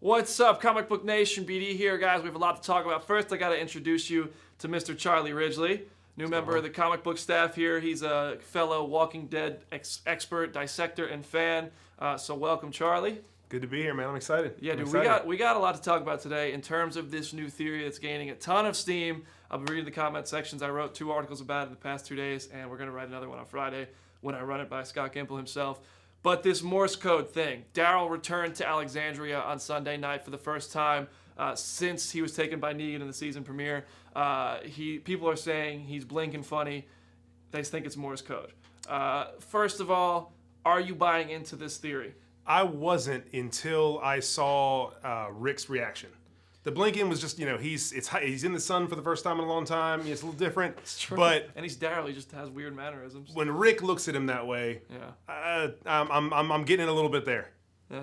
What's up, Comic Book Nation? BD here, guys. We have a lot to talk about. First, I got to introduce you to Mr. Charlie Ridgely, new member of the comic book staff here. He's a fellow Walking Dead expert, dissector, and fan. So welcome, Charlie. Good to be here, man. I'm excited. Yeah, dude, excited. we got a lot to talk about today in terms of this new theory that's gaining a ton of steam. I'll be reading the comment sections. I wrote 2 articles about it in the past 2 days, and we're going to write another one on Friday when I run it by Scott Gimple himself. But this Morse code thing, Daryl returned to Alexandria on Sunday night for the first time since he was taken by Negan in the season premiere. People are saying he's blinking funny. They think it's Morse code. First of all, are you buying into this theory? I wasn't until I saw Rick's reaction. The blinking was just, he's in the sun for the first time in a long time. It's a little different. It's true. But and he's Daryl. He just has weird mannerisms. when Rick looks at him that way, I'm getting it a little bit there.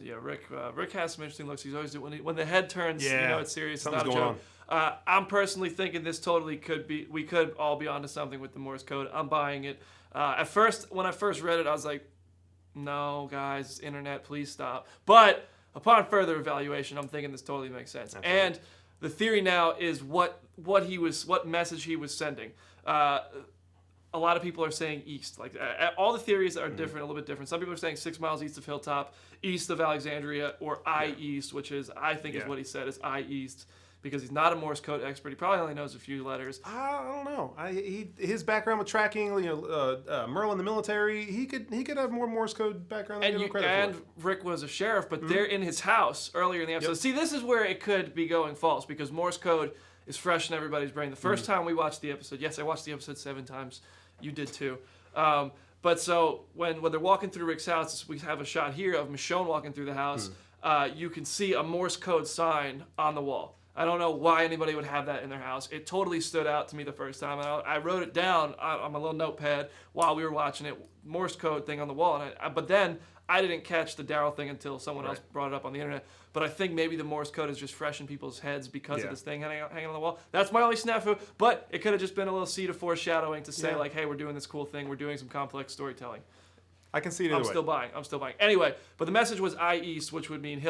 Yeah, Rick has some interesting looks. He's always when the head turns, it's serious. It's not a going joke. I'm personally thinking this totally could be. We could all be onto something with the Morse code. I'm buying it. At first, when I first read it, I was like, "No, guys, internet, please stop." But upon further evaluation, I'm thinking this totally makes sense. Absolutely. And the theory now is what message he was sending. A lot of people are saying east. All the theories are different, a little bit different. Some people are saying 6 miles east of Hilltop, east of Alexandria, or I east, which is is what he said is I east, because he's not a Morse code expert. He probably only knows a few letters. I don't know. His background with tracking, Merle in the military, he could have more Morse code background than give him credit for. And Rick was a sheriff, but they're in his house earlier in the episode. Yep. See, this is where it could be going false, because Morse code is fresh in everybody's brain. The first time we watched the episode, yes, I watched the episode 7 times. You did too. But so when they're walking through Rick's house, we have a shot here of Michonne walking through the house. You can see a Morse code sign on the wall. I don't know why anybody would have that in their house. It totally stood out to me the first time. And I wrote it down on my little notepad while we were watching it, Morse code thing on the wall. But then I didn't catch the Daryl thing until someone else brought it up on the internet. But I think maybe the Morse code is just fresh in people's heads because of this thing hanging on the wall. That's my only snafu. But it could have just been a little seed of foreshadowing to say, hey, we're doing this cool thing. We're doing some complex storytelling. I can see it either way. I'm still buying. Anyway, but the message was I East, which would mean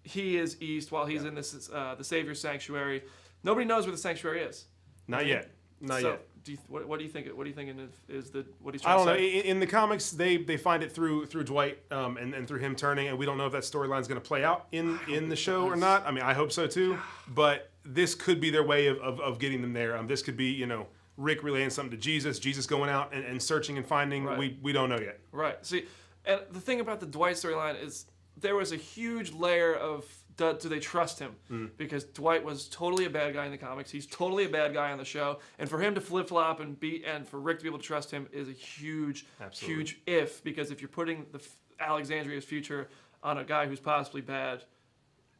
he is East while he's in this the Savior's Sanctuary. Nobody knows where the sanctuary is. Not yet. Not yet. What do you think? What do you think is what he's trying to say? I don't know. In the comics, they find it through Dwight and through him turning, and we don't know if that storyline is going to play out in the show or not. I mean, I hope so too. But this could be their way of getting them there. This could be Rick relaying something to Jesus going out and searching and finding. Right. We don't know yet. Right. See, and the thing about the Dwight storyline is there was a huge layer of do they trust him? Because Dwight was totally a bad guy in the comics. He's totally a bad guy on the show. And for him to flip-flop and for Rick to be able to trust him is a huge if. Because if you're putting Alexandria's future on a guy who's possibly bad,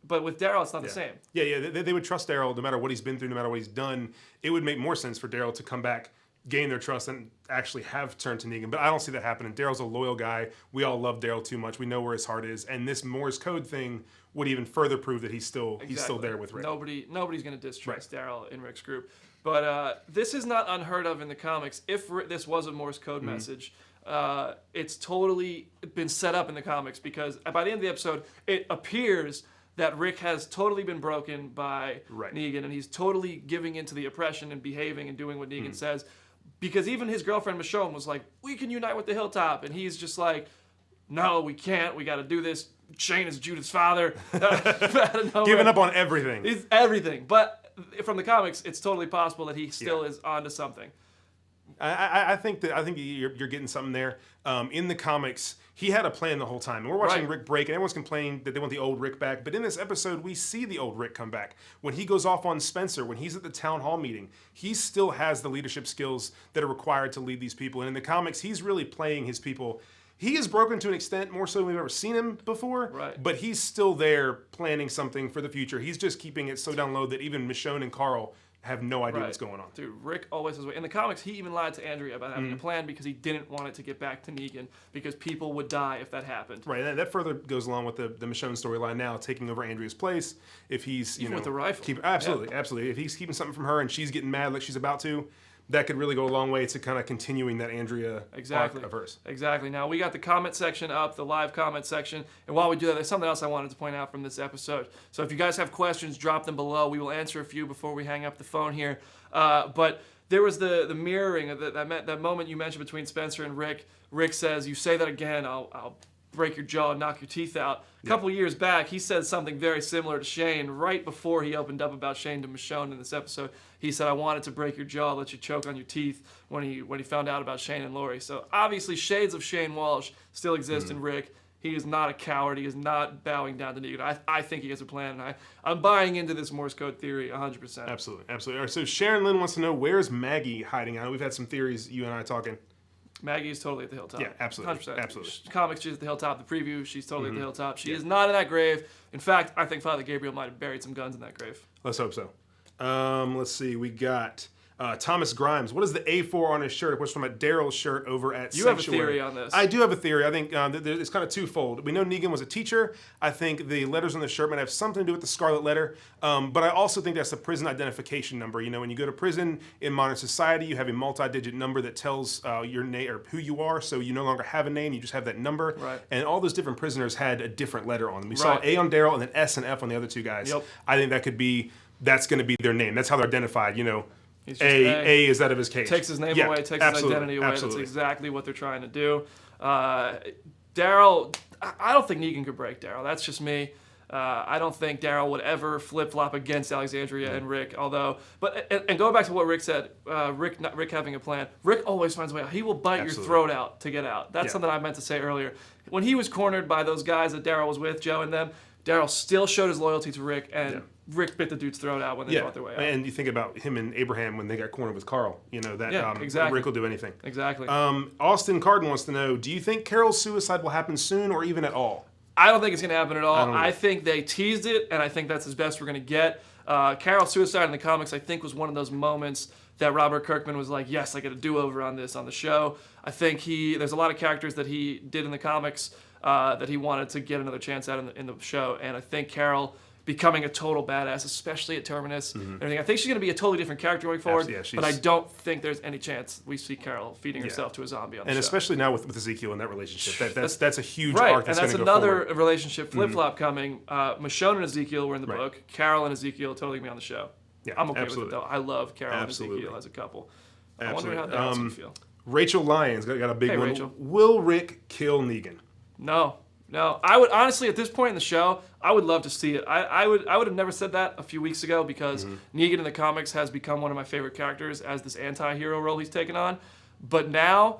but with Daryl, it's not the same. Yeah. They would trust Daryl no matter what he's been through, no matter what he's done. It would make more sense for Daryl to come back, gain their trust, and actually have turned to Negan. But I don't see that happening. Daryl's a loyal guy. We all love Daryl too much. We know where his heart is. And this Morse code thing would even further prove that he's still there with Rick. Nobody's going to distrust Daryl in Rick's group. But this is not unheard of in the comics. If this was a Morse code message, it's totally been set up in the comics, because by the end of the episode, it appears that Rick has totally been broken by Negan, and he's totally giving into the oppression and behaving and doing what Negan says. Because even his girlfriend Michonne was like, we can unite with the Hilltop. And he's just like, no, we can't. We got to do this. Shane is Judith's father. Giving up on everything. It's everything. But from the comics, it's totally possible that he still is onto something. I think you're getting something there. In the comics, he had a plan the whole time. And we're watching Rick break, and everyone's complaining that they want the old Rick back. But in this episode, we see the old Rick come back. When he goes off on Spencer, when he's at the town hall meeting, he still has the leadership skills that are required to lead these people. And in the comics, he's really playing his people. He is broken to an extent, more so than we've ever seen him before. Right. But he's still there planning something for the future. He's just keeping it so down low that even Michonne and Carl have no idea what's going on. Dude, Rick always has a way. In the comics, he even lied to Andrea about having a plan because he didn't want it to get back to Negan, because people would die if that happened. Right, and that further goes along with the Michonne storyline now, taking over Andrea's place. If he's, even with the rifle. Absolutely. If he's keeping something from her and she's getting mad like she's about to, that could really go a long way to kind of continuing that Andrea arc of hers. Exactly. Now, we got the comment section up, the live comment section. And while we do that, there's something else I wanted to point out from this episode. So if you guys have questions, drop them below. We will answer a few before we hang up the phone here. But there was the mirroring of that moment you mentioned between Spencer and Rick. Rick says, "You say that again, I'll break your jaw and knock your teeth out." A couple years back, he said something very similar to Shane right before he opened up about Shane to Michonne in this episode. He said, "I wanted to break your jaw, let you choke on your teeth," when he found out about Shane and Lori. So obviously shades of Shane Walsh still exist in Rick. He is not a coward. He is not bowing down to Negan. I think he has a plan, and I'm buying into this Morse code theory 100%. Absolutely. All right, so Sharon Lynn wants to know, where's Maggie hiding out? We've had some theories, you and I talking. Maggie is totally at the hilltop. Yeah, absolutely. 100%. Absolutely. Comics, she's at the hilltop. The preview, she's totally at the hilltop. She is not in that grave. In fact, I think Father Gabriel might have buried some guns in that grave. Let's hope so. Let's see. We got Thomas Grimes. What is the A4 on his shirt? Of course, from a Daryl's shirt over at You Sanctuary. have a theory on this. I do have a theory. I think it's kind of twofold. We know Negan was a teacher. I think the letters on the shirt might have something to do with the Scarlet Letter. But I also think that's the prison identification number. You know, when you go to prison in modern society, you have a multi-digit number that tells your name or who you are. So you no longer have a name. You just have that number. Right. And all those different prisoners had a different letter on them. We saw A on Daryl and then S and F on the other two guys. Yep. I think that's going to be their name. That's how they're identified. You know. A is that of his cage. Takes his name away, takes his identity away. Absolutely. That's exactly what they're trying to do. Daryl, I don't think Negan could break Daryl. That's just me. I don't think Daryl would ever flip-flop against Alexandria and Rick. And going back to what Rick said, Rick having a plan. Rick always finds a way out. He will bite your throat out to get out. That's something I meant to say earlier. When he was cornered by those guys that Daryl was with, Joe and them, Daryl still showed his loyalty to Rick, and Rick bit the dude's throat out when they fought their way out. And you think about him and Abraham when they got cornered with Carl. You know, that exactly. Rick will do anything. Exactly. Austin Carden wants to know, do you think Carol's suicide will happen soon or even at all? I don't think it's going to happen at all. I think they teased it, and I think that's as best we're going to get. Carol's suicide in the comics, I think, was one of those moments that Robert Kirkman was like, yes, I get a do-over on this on the show. I think there's a lot of characters that he did in the comics that he wanted to get another chance at in the show, and I think Carol becoming a total badass, especially at Terminus. Everything. I think she's going to be a totally different character going forward, but I don't think there's any chance we see Carol feeding herself to a zombie on the show. And especially now with Ezekiel in that relationship. That's a huge arc that's going to go forward. And that's another relationship flip-flop coming. Michonne and Ezekiel were in the book. Carol and Ezekiel totally going to be on the show. Yeah, I'm okay with it, though. I love Carol and Ezekiel as a couple. I wonder how that's going to feel. Rachel Lyons got a big one. Rachel. Will Rick kill Negan? No. I would honestly, at this point in the show, I would love to see it. I would have never said that a few weeks ago because Negan in the comics has become one of my favorite characters as this anti-hero role he's taken on. But now,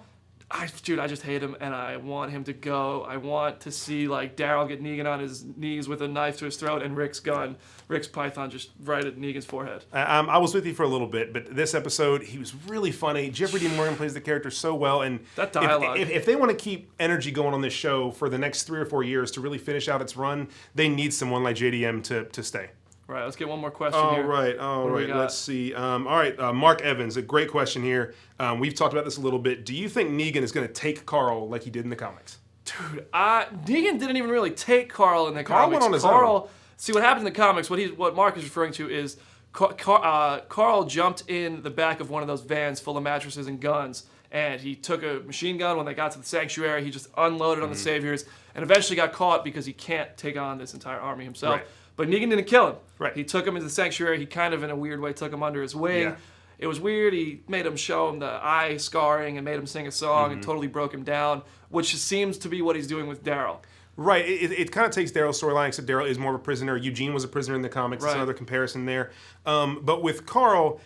I just hate him and I want him to go. I want to see like Daryl get Negan on his knees with a knife to his throat and Rick's python just right at Negan's forehead. I was with you for a little bit, but this episode, he was really funny. Jeffrey Dean Morgan plays the character so well. And that dialogue. If they want to keep energy going on this show for the next 3 or 4 years to really finish out its run, they need someone like JDM to stay. Right, let's get one more question here. All right. Let's see. Mark Evans, a great question here. We've talked about this a little bit. Do you think Negan is going to take Carl like he did in the comics? Dude, Negan didn't even really take Carl in the comics. Carl went on his own. See, what happened in the comics, what Mark is referring to is Carl jumped in the back of one of those vans full of mattresses and guns, and he took a machine gun. When they got to the sanctuary, he just unloaded on the Saviors, and eventually got caught because he can't take on this entire army himself. Right. But Negan didn't kill him. Right. He took him into the sanctuary. He kind of, in a weird way, took him under his wing. Yeah. It was weird. He made him show him the eye scarring and made him sing a song and totally broke him down, which seems to be what he's doing with Daryl. Right. It kind of takes Daryl's storyline, except Daryl is more of a prisoner. Eugene was a prisoner in the comics. Right. That's another comparison there. But with Carl,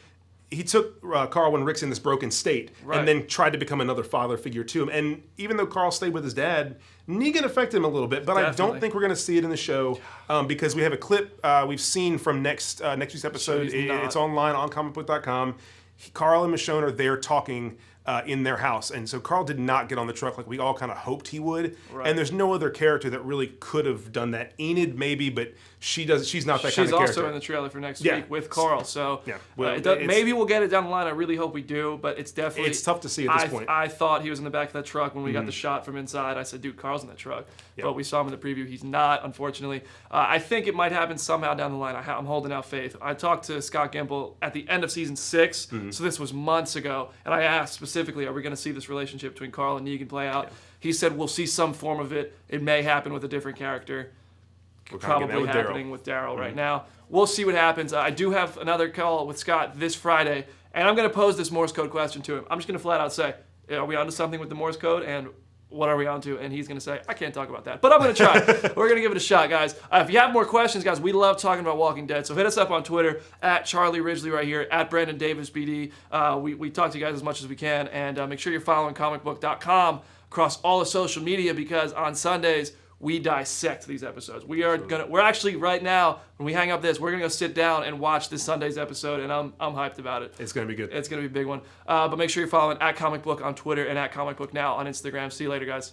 he took Carl when Rick's in this broken state and then tried to become another father figure to him. And even though Carl stayed with his dad, Negan affected him a little bit. But Definitely. I don't think we're going to see it in the show because we have a clip we've seen from next week's episode. It's online on Comicbook.com. Carl and Michonne are there talking in their house. And so Carl did not get on the truck like we all kind of hoped he would. Right. And there's no other character that really could have done that. Enid maybe, but she's not that kind of character. She's also in the trailer for next week with Carl. So maybe we'll get it down the line. I really hope we do, but it's definitely... It's tough to see at this point. I thought he was in the back of that truck when we got the shot from inside. I said, dude, Carl's in that truck. Yep. But we saw him in the preview. He's not, unfortunately. I think it might happen somehow down the line. I'm holding out faith. I talked to Scott Gimple at the end of season 6, so this was months ago, and I asked specifically, are we going to see this relationship between Carl and Negan play out? Yeah. He said, we'll see some form of it. It may happen with a different character. Probably happening with Daryl right now. We'll see what happens. I do have another call with Scott this Friday, and I'm going to pose this Morse code question to him. I'm just going to flat out say, are we onto something with the Morse code, and what are we onto? And he's going to say, I can't talk about that, but I'm going to try. We're going to give it a shot, guys. If you have more questions, guys, we love talking about Walking Dead, so hit us up on Twitter, at Charlie Ridgely right here, at Brandon Davis BD. We talk to you guys as much as we can, and make sure you're following Comicbook.com across all the social media, because on Sundays, we dissect these episodes. We're actually right now, when we hang up this, we're gonna go sit down and watch this Sunday's episode, and I'm hyped about it. It's gonna be good. It's gonna be a big one. But make sure you're following at Comic Book on Twitter and at Comic Book Now on Instagram. See you later, guys.